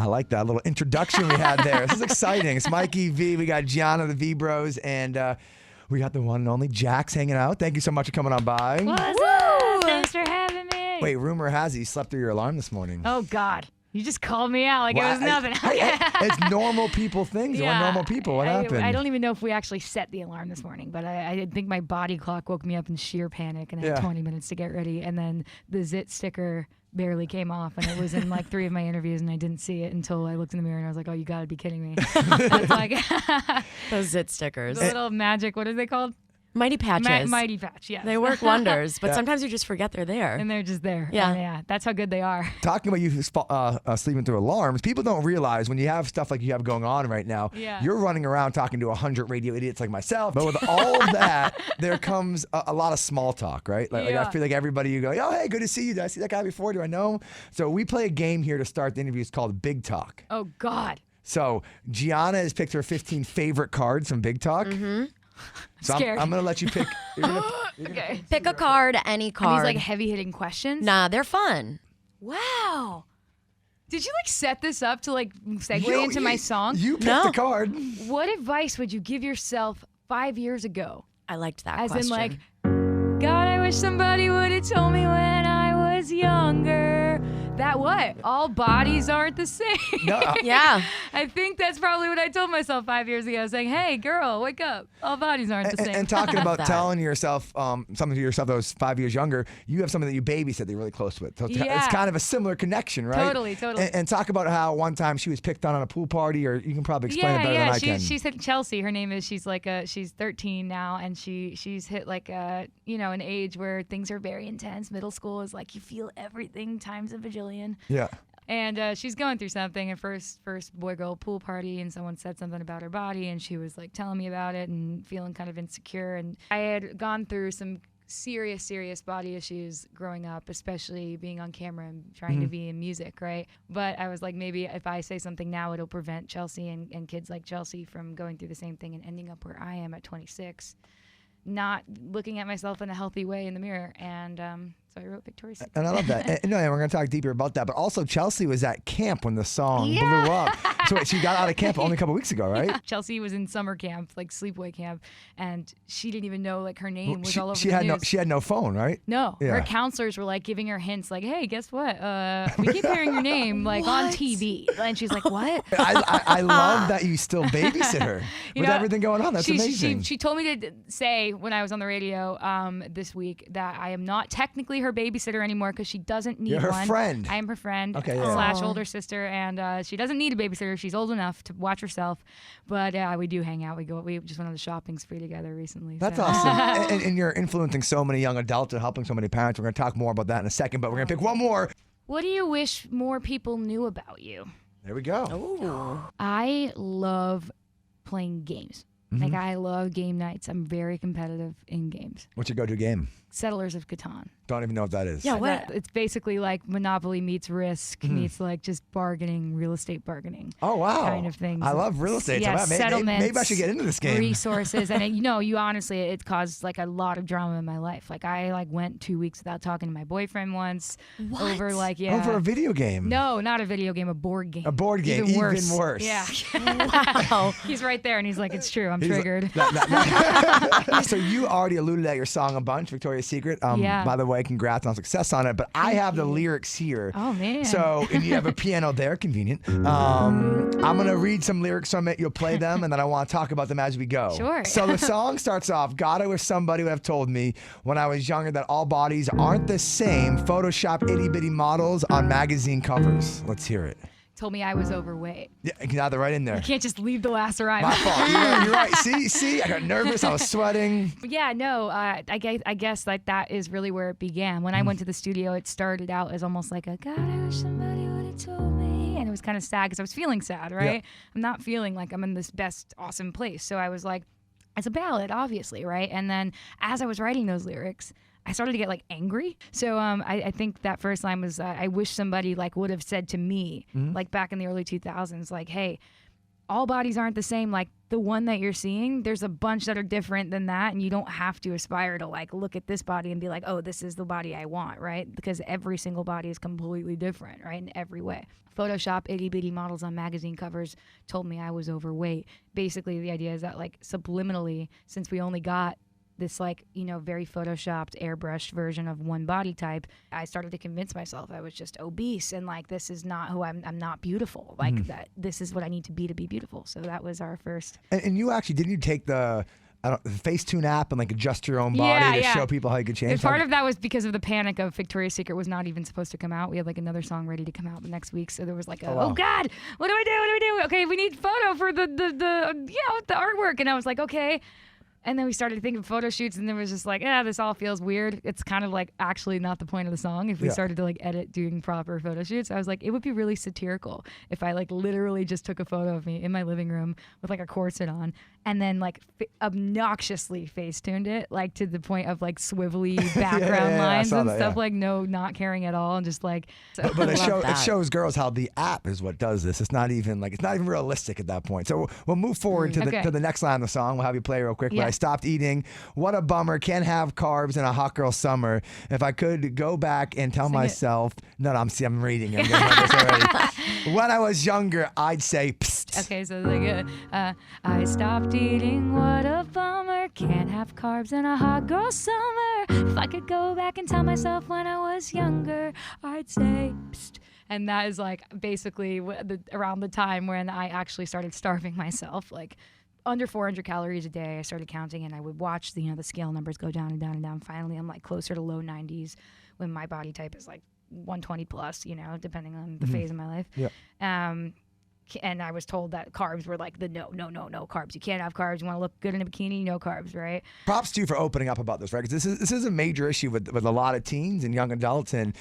like that little introduction we had there. This is exciting. It's Mikey V. We got Gianna, the V Bros, and we got the one and only Jax hanging out. Thank you so much for coming on by. What's up? Thanks for having me. Wait, rumor has it you slept through your alarm this morning. Oh, God. You just called me out like it was nothing. It's normal people things. We're normal people. What happened? I don't even know if we actually set the alarm this morning, but I think my body clock woke me up in sheer panic, and I had 20 minutes to get ready, and then the zit sticker barely came off, and it was in like 3 of my interviews, and I didn't see it until I looked in the mirror, and I was like, oh, you got to be kidding me. It's like those zit stickers. The little magic, what are they called? Mighty Patches. Mighty Patch, yes. They work wonders, but sometimes you just forget they're there. And they're just there. Yeah. Yeah, that's how good they are. Talking about you sleeping through alarms, people don't realize when you have stuff like you have going on right now, you're running around talking to 100 radio idiots like myself. But with all of that, there comes a lot of small talk, right? Like I feel like everybody, you go, oh, hey, good to see you. Did I see that guy before? Do I know him? So we play a game here to start the interviews called Big Talk. Oh, God. So Gianna has picked her 15 favorite cards from Big Talk. Mm-hmm. So I'm going to let you pick. Okay. Pick a card, any card. Are these like heavy-hitting questions? Nah, they're fun. Wow. Did you like set this up to like segue into my song? You picked the card. What advice would you give yourself 5 years ago? I liked that As question. in like, God, I wish somebody would have told me when I was younger. That what? All bodies aren't the same. No. Yeah. I think that's probably what I told myself 5 years ago, saying, hey, girl, wake up. All bodies aren't the same. And talking about telling yourself something to yourself that was 5 years younger, you have something that you babysit that you're really close with. So it's kind of a similar connection, right? Totally. And talk about how one time she was picked on a pool party, or you can probably explain it better than I can. She's hit Chelsea. Her name is. She's 13 now, and she's hit like an age where things are very intense. Middle school is like you feel everything times a bajillion. Yeah. And she's going through something. At first boy-girl pool party, and someone said something about her body, and she was like telling me about it and feeling kind of insecure. And I had gone through some serious body issues growing up, especially being on camera and trying to be in music, right? But I was like, maybe if I say something now, it'll prevent Chelsea and kids like Chelsea from going through the same thing and ending up where I am at 26, not looking at myself in a healthy way in the mirror. And so I wrote Victoria's Secret. And I love that. And we're going to talk deeper about that. But also, Chelsea was at camp when the song blew up. So she got out of camp only a couple weeks ago, right? Yeah. Chelsea was in summer camp, like sleepaway camp, and she didn't even know like her name was all over the news. She had no phone, right? No. Yeah. Her counselors were like giving her hints, like, "Hey, guess what? We keep hearing your name like on TV," and she's like, "What?" I love that you still babysit her with everything going on. That's amazing. She told me to say when I was on the radio this week that I am not technically her babysitter anymore because she doesn't need one. You're her friend. I am her friend / older sister, and she doesn't need a babysitter. She's old enough to watch herself, but we do hang out. We just went on the shopping spree together recently. That's awesome. and you're influencing so many young adults and helping so many parents. We're going to talk more about that in a second, but we're going to pick one more. What do you wish more people knew about you? There we go. Ooh. I love playing games. Like, I love game nights. I'm very competitive in games. What's your go-to game? Settlers of Catan. Don't even know what that is. Yeah, what? It's basically like Monopoly meets Risk meets like just bargaining, real estate bargaining. Oh, wow. Kind of things. I love real estate. Yeah, so settlements. Maybe I should get into this game. Resources. And you honestly, it caused like a lot of drama in my life. Like I went 2 weeks without talking to my boyfriend once. What? Over Over a video game? No, not a video game, a board game. A board game, even worse. Yeah. Wow. He's right there and he's like, it's true, I'm triggered. So you already alluded at your song a bunch, Victoria's Secret. By the way, congrats on success on it. But I have the lyrics here. Oh, man. So, and you have a piano there, convenient. I'm going to read some lyrics from it. You'll play them, and then I want to talk about them as we go. Sure. So the song starts off, God, I wish somebody would have told me when I was younger that all bodies aren't the same. Photoshop itty-bitty models on magazine covers. Let's hear it. Told me I was overweight. Yeah, you can add that right in there. You can't just leave the last rhyme. My fault. You're right. See, I got nervous. I was sweating. Yeah, no, I guess like that is really where it began. When I went to the studio, it started out as almost like a God, I wish somebody would have told me, and it was kind of sad because I was feeling sad, right? Yeah. I'm not feeling like I'm in this best, awesome place. So I was like, it's a ballad, obviously, right? And then as I was writing those lyrics, I started to get like angry. So I think that first line was, I wish somebody like would have said to me, like back in the early 2000s, like, hey, all bodies aren't the same. Like the one that you're seeing, there's a bunch that are different than that, and you don't have to aspire to like look at this body and be like, oh, this is the body I want, right? Because every single body is completely different, right, in every way. Photoshop itty bitty models on magazine covers told me I was overweight. Basically, the idea is that like subliminally, since we only got this like, you know, very photoshopped, airbrushed version of one body type, I started to convince myself I was just obese and like, this is not who I'm not beautiful. Like that, this is what I need to be beautiful. So that was our first. And you actually, didn't you take the Facetune app and like adjust your own body to show people how you could change? And part of that was because of the panic of Victoria's Secret was not even supposed to come out. We had like another song ready to come out the next week. So there was like, oh God, what do I do? What do I do? Okay, we need photo for the artwork. And I was like, okay. And then we started thinking photo shoots, and then it was just like, this all feels weird. It's kind of like actually not the point of the song if we started to like edit doing proper photo shoots. I was like, it would be really satirical if I like literally just took a photo of me in my living room with like a corset on and then like obnoxiously face-tuned it, like to the point of like swivelly background lines and stuff, like not caring at all, and just like. So but it shows girls how the app is what does this. It's not even realistic at that point. So we'll move forward to the next line of the song. We'll have you play real quick. I stopped eating. What a bummer. Can't have carbs in a hot girl summer. If I could go back and tell myself, I'm reading it. When I was younger, I'd say, psst. Okay, so like, I stopped eating. What a bummer. Can't have carbs in a hot girl summer. If I could go back and tell myself when I was younger, I'd say, psst. And that is like basically around the time when I actually started starving myself, like under 400 calories a day. I started counting, and I would watch the scale numbers go down and down and down. Finally, I'm like closer to low 90s when my body type is like 120 plus, depending on the phase of my life. Yeah. And I was told that carbs were like the no carbs. You can't have carbs. You want to look good in a bikini, no carbs, right? Props to you for opening up about this, right? Because this is a major issue with a lot of teens and young adults, and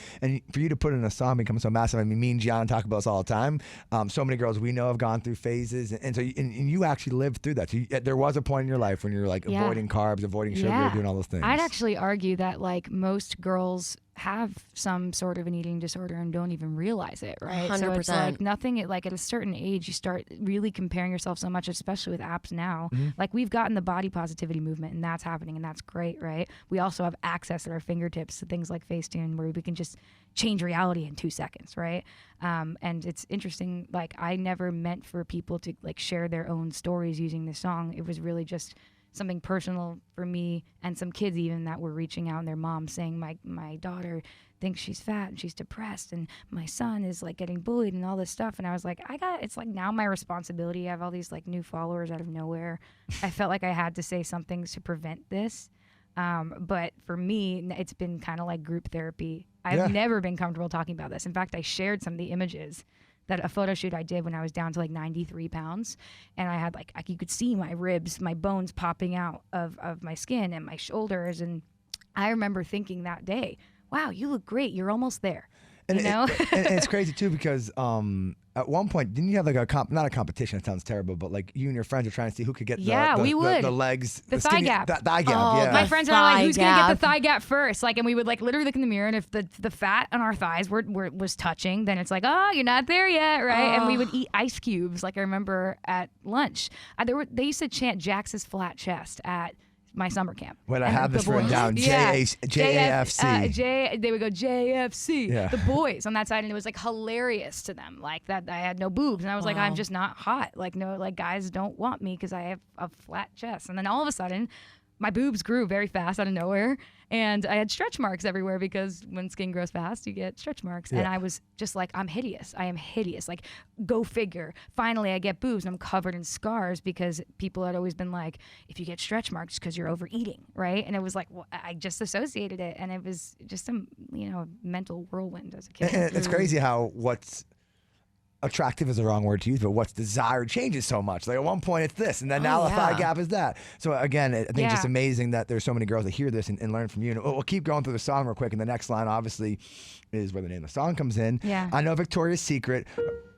for you to put in a song become so massive. I mean, me and Gian talk about this all the time. So many girls we know have gone through phases, and so you actually lived through that. So there was a point in your life when you were like avoiding carbs, avoiding sugar, doing all those things. I'd actually argue that like most girls have some sort of an eating disorder and don't even realize it, right? 100%. So it's like nothing, like at a certain age, you start really comparing yourself so much, especially with apps now. Like we've gotten the body positivity movement, and that's happening, and that's great, right? We also have access at our fingertips to things like Facetune, where we can just change reality in 2 seconds, right? And it's interesting, like I never meant for people to like share their own stories using this song. It was really just something personal for me and some kids even that were reaching out, and their moms saying my daughter thinks she's fat and she's depressed, and my son is like getting bullied and all this stuff. And I was like, it's like now my responsibility. I have all these like new followers out of nowhere. I felt like I had to say something to prevent this. But for me, it's been kind of like group therapy. I've never been comfortable talking about this. In fact, I shared some of the images that a photo shoot I did when I was down to like 93 pounds, and I had like, you could see my ribs, my bones popping out of my skin and my shoulders. And I remember thinking that day, wow, you look great. You're almost there. And and it's crazy too, because at one point, didn't you have like not a competition, it sounds terrible, but like you and your friends are trying to see who could get the legs, the thigh gap. The thigh gap, My friends and I were like, who's going to get the thigh gap first? Like, and we would like literally look in the mirror, and if the fat on our thighs was touching, then it's like, oh, you're not there yet, right? And we would eat ice cubes. Like I remember at lunch, they used to chant Jax's flat chest at my summer camp. When I have this written down, JAFC. They would go JFC, the boys on that side, and it was like hilarious to them, like that I had no boobs, and I was like, I'm just not hot. Like no, like guys don't want me because I have a flat chest. And then all of a sudden, my boobs grew very fast out of nowhere, and I had stretch marks everywhere, because when skin grows fast, you get stretch marks. And I was just like, I'm hideous. I am hideous. Like, go figure. Finally, I get boobs, and I'm covered in scars, because people had always been like, if you get stretch marks, because you're overeating, right? And it was like, well, I just associated it, and it was just a mental whirlwind as a kid. And it's crazy how what's attractive is the wrong word to use, but what's desired changes so much. Like at one point it's this, and then now the thigh gap is that. So again, I think it's just amazing that there's so many girls that hear this and learn from you. And we'll keep going through the song real quick, and the next line obviously is where the name of the song comes in. Yeah. I know Victoria's Secret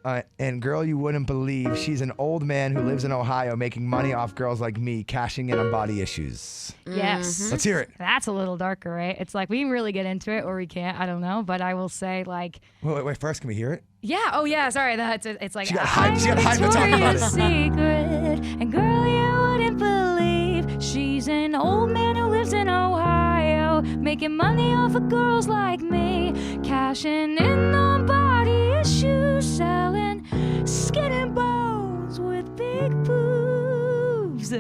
And girl, you wouldn't believe she's an old man who lives in Ohio making money off girls like me, cashing in on body issues. Yes. Let's hear it. That's a little darker, right? It's like we can really get into it or we can't. I don't know. But I will say, like, Wait. First, can we hear it? yeah. Oh, yeah. Sorry. It's like, She got hype to talk about it. Secret. And girl, you wouldn't believe she's an old man who lives in Ohio, making money off of girls like me, cashing in on body issues, selling skin and bones with big boobs.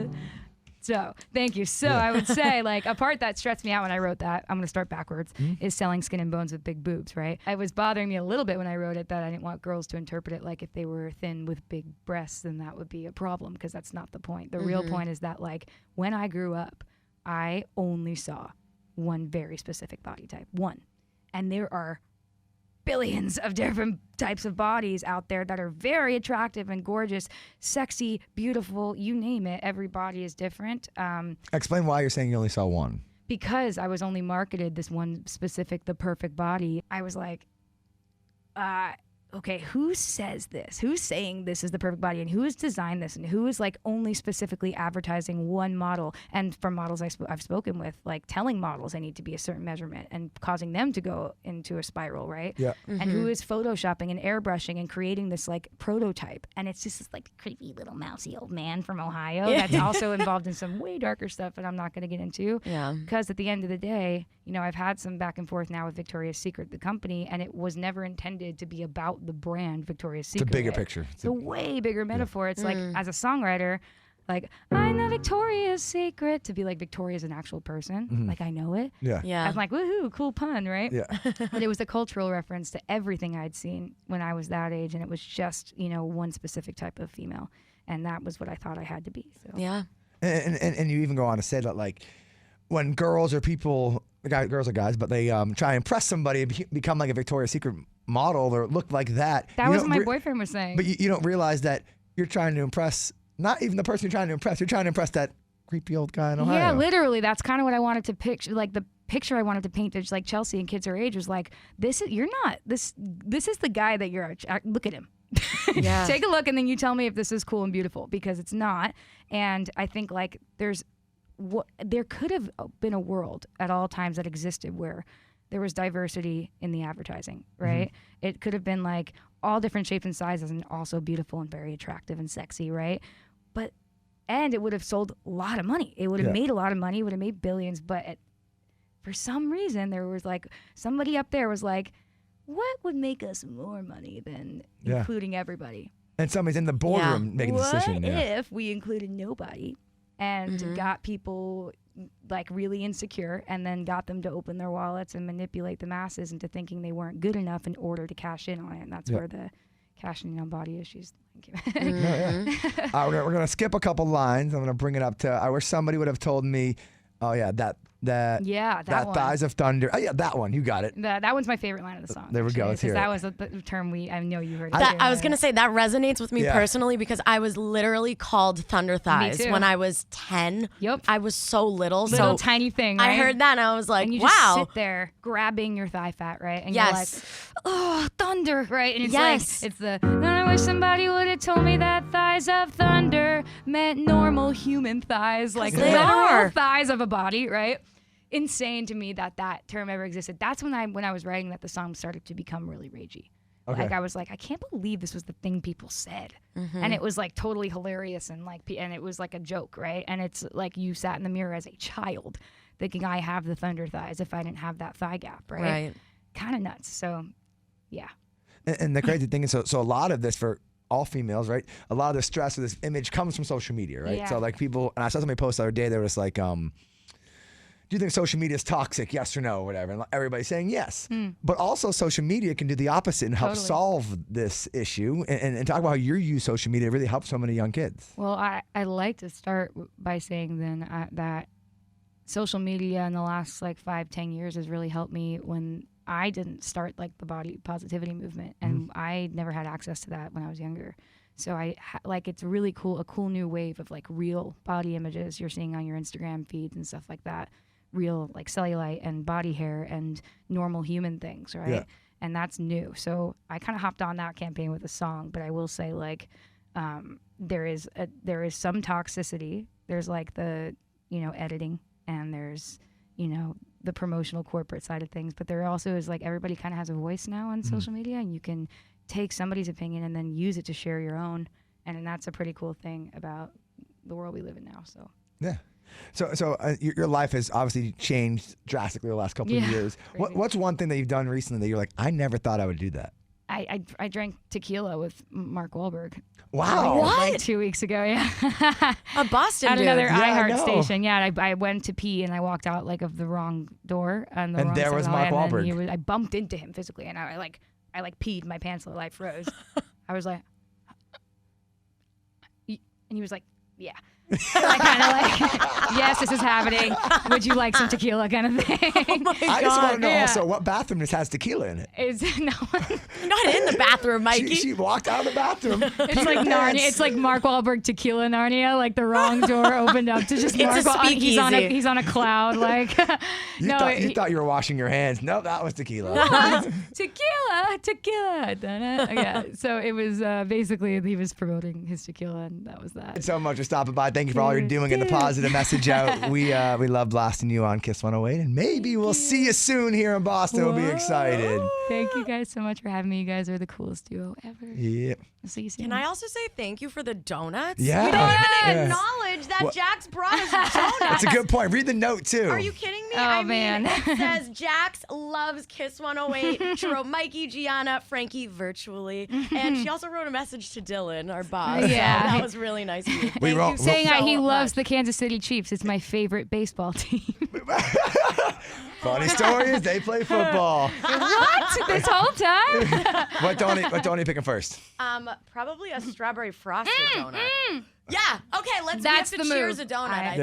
So, thank you. So, I would say, like, a part that stressed me out when I wrote that, I'm going to start backwards, is selling skin and bones with big boobs, right? It was bothering me a little bit when I wrote it that I didn't want girls to interpret it like if they were thin with big breasts, then that would be a problem, because that's not the point. The real point is that, like, when I grew up, I only saw one very specific body type. One. And there are billions of different types of bodies out there that are very attractive and gorgeous, sexy, beautiful, you name it. Every body is different. Explain why you're saying you only saw one. Because I was only marketed this one specific, the perfect body. I was like, okay, who says this? Who's saying this is the perfect body, and who has designed this, and who is like only specifically advertising one model? And for models I've spoken with, like telling models they need to be a certain measurement and causing them to go into a spiral, right? Yeah. And who is photoshopping and airbrushing and creating this like prototype? And it's just this like creepy little mousy old man from Ohio that's also involved in some way darker stuff that I'm not going to get into. Yeah. Because at the end of the day, you know, I've had some back and forth now with Victoria's Secret, the company, and it was never intended to be about the brand Victoria's Secret. It's a bigger picture. It's a way bigger metaphor. It's like, as a songwriter, like, I know Victoria's Secret, to be like Victoria's an actual person. Like, I know it. Yeah. Yeah. I'm like, woohoo, cool pun, right? Yeah. But it was a cultural reference to everything I'd seen when I was that age, and it was just, you know, one specific type of female. And that was what I thought I had to be. So. Yeah. And you even go on to say that, like, when girls or people, girls or guys, but they try to impress somebody and become like a Victoria's Secret model or look like that. That was what my boyfriend was saying. But you don't realize that you're trying to impress not even the person you're trying to impress. You're trying to impress that creepy old guy in Ohio. Yeah, literally. That's kind of what I wanted to picture. Like the picture I wanted to paint, just like Chelsea and kids her age, was like, this is the guy that you're. Look at him. Yeah. Take a look, and then you tell me if this is cool and beautiful, because it's not. And I think like there could have been a world at all times that existed where there was diversity in the advertising, right? It could have been like all different shapes and sizes and also beautiful and very attractive and sexy, right? And it would have sold a lot of money. It would have made a lot of money. It would have made billions. But for some reason, there was like somebody up there was like, what would make us more money than including everybody? And somebody's in the boardroom making the decision. What if we included nobody and got people like really insecure, and then got them to open their wallets and manipulate the masses into thinking they weren't good enough in order to cash in on it? And that's where the cashing in on body issues. We're gonna skip a couple lines. I'm gonna bring it up to. I wish somebody would have told me. Oh yeah, that one. Thighs of Thunder. Oh yeah, that one. You got it. That one's my favorite line of the song. There we go. Let's hear it. That was the term I know you heard. I was going to say that resonates with me personally, because I was literally called Thunder Thighs when I was 10. Yep. I was so little. Little tiny thing, right? I heard that and I was like, and you wow. just sit there grabbing your thigh fat, right? And you're like, oh, thunder, right? And it's like, it's then I wish somebody would have told me that thighs of thunder meant normal human thighs, like literal thighs of a body, right? Insane to me that term ever existed. That's when I was writing that the song started to become really ragey. Okay. Like I was like, I can't believe this was the thing people said, and it was like totally hilarious and like, and it was like a joke, right? And it's like you sat in the mirror as a child, thinking I have the thunder thighs if I didn't have that thigh gap, right? Right. Kind of nuts. So, yeah. And the crazy thing is, so a lot of this for all females, right? A lot of the stress of this image comes from social media, right? Yeah. So like people, and I saw somebody post the other day, there was like, do you think social media is toxic? Yes or no, or whatever. And everybody's saying yes. But also social media can do the opposite and help solve this issue and talk about how you use social media to really help so many young kids. Well, I like to start by saying then that social media in the last like 5-10 years has really helped me when I didn't start like the body positivity movement, and I never had access to that when I was younger. So it's really cool, a cool new wave of like real body images you're seeing on your Instagram feeds and stuff like that. Real like cellulite and body hair and normal human things, right? Yeah. and that's new. So I kind of hopped on that campaign with a song, but I will say like there is some toxicity. There's like the editing, and there's the promotional corporate side of things, but there also is like everybody kind of has a voice now on social media, and you can take somebody's opinion and then use it to share your own, and that's a pretty cool thing about the world we live in now. So yeah. So your life has obviously changed drastically the last couple of years. What's one thing that you've done recently that you're like, I never thought I would do that? I drank tequila with Mark Wahlberg. Wow. Like 2 weeks ago, yeah. A Boston at dude. another Yeah, iHeart station. Yeah, I went to pee and I walked out like of the wrong door on the And wrong there side was of the Mark line, Wahlberg. and I bumped into him physically, and I peed my pants, the light froze. I was like, and he was like, yeah. And I kind of like, yes, this is happening. Would you like some tequila, kind of thing? Oh my I just want to know Yeah. also what bathroom this has tequila in it. Is no one. Not in the bathroom, Mikey. She walked out of the bathroom. It's like Narnia. It's like Mark Wahlberg tequila Narnia. Like the wrong door opened up to just It's Mark a Wahlberg. speakeasy. He's on a cloud. Like You thought you were washing your hands. Nope, that was tequila. tequila. Yeah. So it was basically he was promoting his tequila, and that was that. Thanks so much for stopping by. Thank you for all you're doing and the positive message out. We love blasting you on Kiss 108, and maybe we'll see you soon here in Boston. We'll be excited. Thank you guys so much for having me. You guys are the coolest duo ever. Yeah. I'll see you soon. Can I also say thank you for the donuts? Yeah. We don't even Yes. acknowledge that Jax brought us donuts. That's a good point. Read the note too. Are you kidding me? Oh, I man. mean, it says Jax loves Kiss 108. She wrote Mikey, Gianna, Frankie virtually. And she also wrote a message to Dylan, our boss. Yeah. So that was really nice of you. We Thank wrote- you saying so he loves much. the Kansas City Chiefs. It's my favorite baseball team. Funny story is they play football. What? This whole time? What donut are you picking first? Probably a strawberry frosted donut. Yeah. Okay, let's That's we have the to cheers move. a donut.